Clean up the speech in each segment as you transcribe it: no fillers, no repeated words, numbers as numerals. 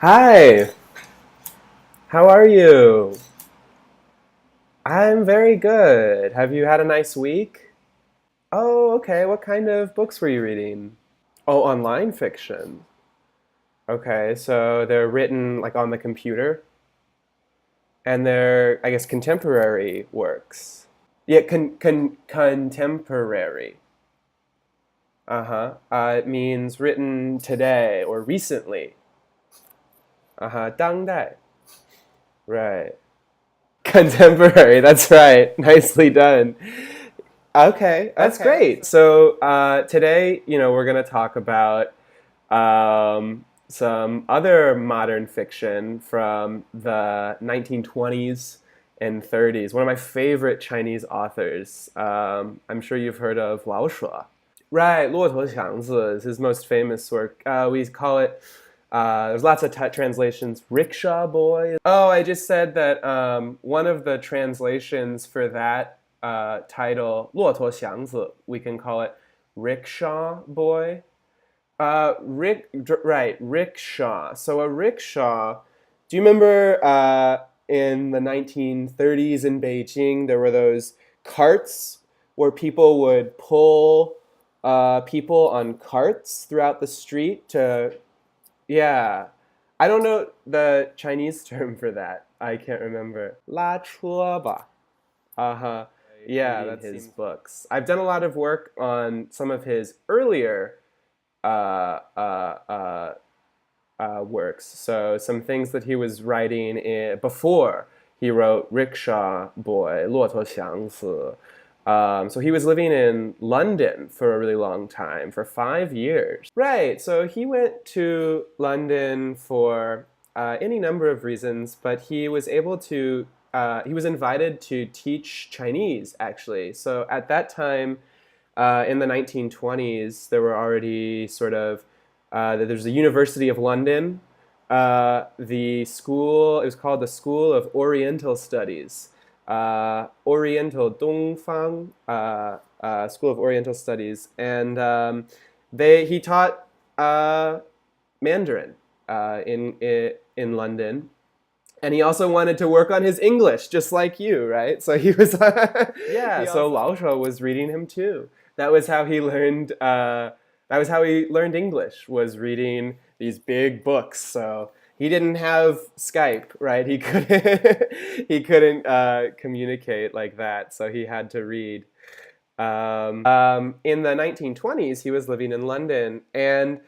Hi, how are you? I'm very good. Have you had a nice week? Oh, okay. What kind of books were you reading? Oh, online fiction. Okay, so they're written like on the computer and they're, I guess, contemporary works. Yeah, contemporary. Uh-huh. It means written today or recently. Uh-huh. 当代. Right. Contemporary, that's right. Nicely done. Okay, that's great. So today, we're going to talk about some other modern fiction from the 1920s and 30s. One of my favorite Chinese authors. I'm sure you've heard of Lao Shuo. Right, 骆驼祥子 is his most famous work. We call it, there's lots of translations, rickshaw boy. Oh, I just said that one of the translations for that title, 骆驼祥子, we can call it rickshaw boy. Right, rickshaw. So a rickshaw, do you remember in the 1930s in Beijing, there were those carts where people would pull people on carts throughout the street to, yeah. I don't know the Chinese term for that. I can't remember. 拉车吧. Uh-huh. Yeah, that's his books. I've done a lot of work on some of his earlier uh, uh, uh, works. So some things that he was writing before he wrote Rickshaw Boy, 骆驼祥子. So he was living in London for a really long time, for 5 years. Right, so he went to London for any number of reasons, but he was able to, he was invited to teach Chinese, actually. So at that time, in the 1920s, there were already sort of, there's the University of London, the school, it was called the School of Oriental Studies, Oriental 东方, School of Oriental Studies, and he taught Mandarin in London. And he also wanted to work on his English, just like you, right? So he was, yeah. So Lao Shuo was reading him too. That was how he learned. That was how he learned English. Was reading these big books. So he didn't have Skype, right? He couldn't. He couldn't communicate like that. So he had to read. In the 1920s, he was living in London, and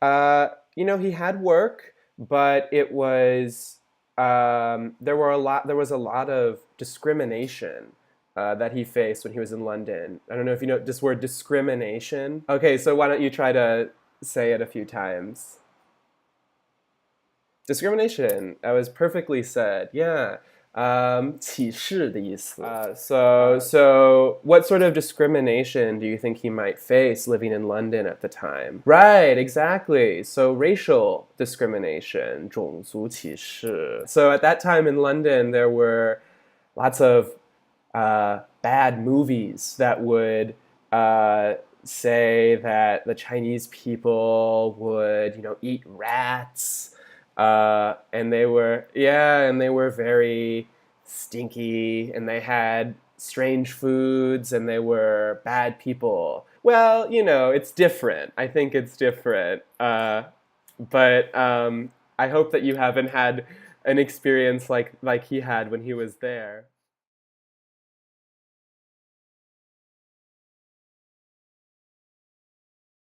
he had work, but it was there was a lot of discrimination that he faced when he was in London. I don't know if you know this word discrimination. Okay, so why don't you try to say it a few times? Discrimination. That was perfectly said. Yeah. 歧视的意思. So what sort of discrimination do you think he might face living in London at the time? Right, exactly. So racial discrimination, 种族歧视. So at that time in London, there were lots of bad movies that would say that the Chinese people would, eat rats. And they were, yeah, and they were very stinky, and they had strange foods, and they were bad people. Well, it's different. I think it's different. But I hope that you haven't had an experience like he had when he was there.